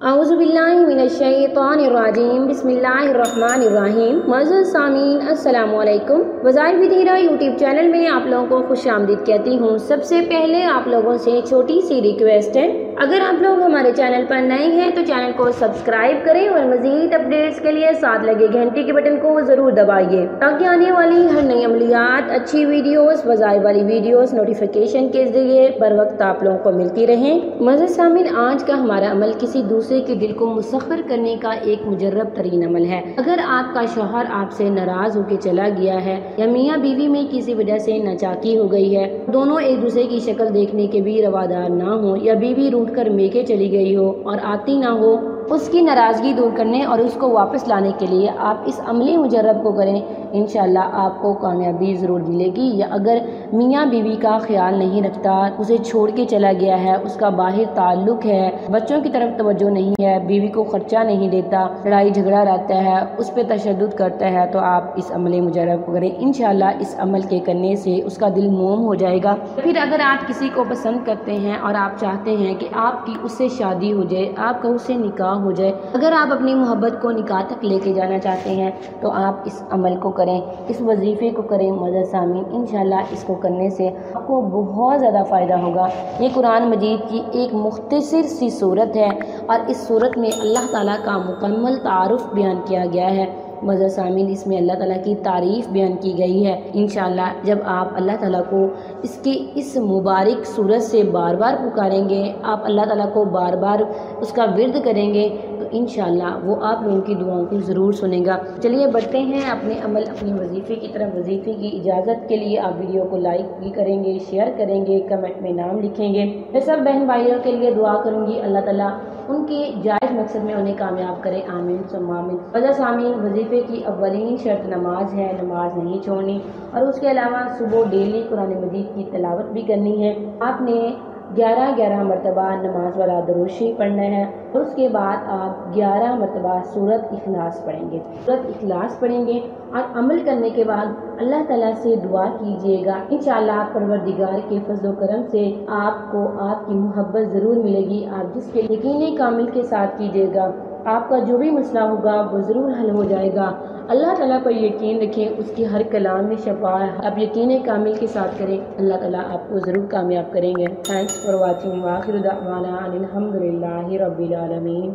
अऊज़ुबिल्लाहिमिनश्शैतानिर्रजीम बिस्मिल्लाहिर्रहमानिर्रहीम। मज़ीद सामीन अस्सलाम वालेकुम। वज़ाइर विद हीरा यूट्यूब चैनल में आप लोगों को खुशामदीद कहती हूँ। सबसे पहले आप लोगों से छोटी सी रिक्वेस्ट है, अगर आप लोग हमारे चैनल पर नए हैं तो चैनल को सब्सक्राइब करें और मज़ीद अपडेट्स के लिए साथ लगे घंटी के बटन को ज़रूर दबाइए ताकि आने वाली हर नई अमलियात, अच्छी वीडियोस, वज़ाइर वाली वीडियोस नोटिफिकेशन के ज़रिए बर वक्त आप लोगों को मिलती रहें। मज़ीद सामीन, आज का हमारा अमल किसी दूसरे के दिल को मुसख्खर करने का एक मुजर्रब तरीन अमल है। अगर आपका शौहर आपसे नाराज होकर चला गया है या मियाँ बीवी में किसी वजह से नाचाकी हो गई है, दोनों एक दूसरे की शक्ल देखने के भी रवादार ना हो या बीवी रूठ कर मेके चली गई हो और आती ना हो, उसकी नाराज़गी दूर करने और उसको वापस लाने के लिए आप इस अमली मुजर्रब को करें। इंशाअल्लाह आपको कामयाबी ज़रूर मिलेगी। या अगर मियाँ बीवी का ख्याल नहीं रखता, उसे छोड़ के चला गया है, उसका बाहर ताल्लुक है, बच्चों की तरफ तवज्जो नहीं है, बीवी को खर्चा नहीं देता, लड़ाई झगड़ा रहता है, उस पर तशद्दुद करता है, तो आप इस अमली मुजर्रब को करें। इंशाअल्लाह इस अमल के करने से उसका दिल मोम हो जाएगा। फिर अगर आप किसी को पसंद करते हैं और आप चाहते हैं कि आपकी उससे शादी हो जाए, आपका उससे निकाह हो जाए, अगर आप अपनी मोहब्बत को निकाह तक लेके जाना चाहते हैं तो आप इस अमल को करें, इस वजीफे को करें। मज़ीद सामीन, इंशाअल्लाह इसको करने से आपको बहुत ज़्यादा फ़ायदा होगा। ये कुरान मजीद की एक मुख्तसर सी सूरत है और इस सूरत में अल्लाह ताला का मुकम्मल तारुफ बयान किया गया है। मज़ीद सामीन, इसमें अल्लाह ताला की तारीफ़ बयान की गई है। इंशाअल्लाह जब आप अल्लाह ताला को इसके इस मुबारक सूरत से बार बार पुकारेंगे, आप अल्लाह ताला को बार बार उसका विर्द करेंगे, तो इंशाअल्लाह वो आप लोगों की दुआओं को ज़रूर सुनेगा। चलिए बढ़ते हैं अपने अमल, अपने वजीफ़े की तरफ। वजीफ़े की इजाज़त के लिए आप वीडियो को लाइक भी करेंगे, शेयर करेंगे, कमेंट में नाम लिखेंगे। मैं सब बहन भाइयों के लिए दुआ करूँगी, अल्लाह ताला उनके जायज़ मकसद में उन्हें कामयाब करे, आमीन सुम्मा आमीन। मज़ीद सामीन, वजीफ़े की अव्वलीन शर्त नमाज है, नमाज नहीं छोड़नी और उसके अलावा सुबह डेली कुरान मजीद की तिलावत भी करनी है। आपने 11 मरतबा नमाज वाला दुरूद शरीफ पढ़ना है और उसके बाद आप 11 मरतबा सूरत इखलास पढ़ेंगे। सूरत इखलास पढ़ेंगे और अमल करने के बाद अल्लाह ताला से दुआ कीजिएगा। इंशाअल्लाह परवरदिगार के फज़्ल व करम से आपको आपकी मोहब्बत ज़रूर मिलेगी। आप जिसके यकीन कामिल के साथ कीजिएगा, आपका जो भी मसला होगा वो ज़रूर हल हो जाएगा। अल्लाह ताला पर यकीन रखें, उसकी हर कलाम में शफा है। आप यकीन कामिल के साथ करें, अल्लाह ताला आपको ज़रूर कामयाब करेंगे। Thanks for watching. आखिर दावाना अनिल हम्दुलिल्लाहि रब्बिल आलमीन।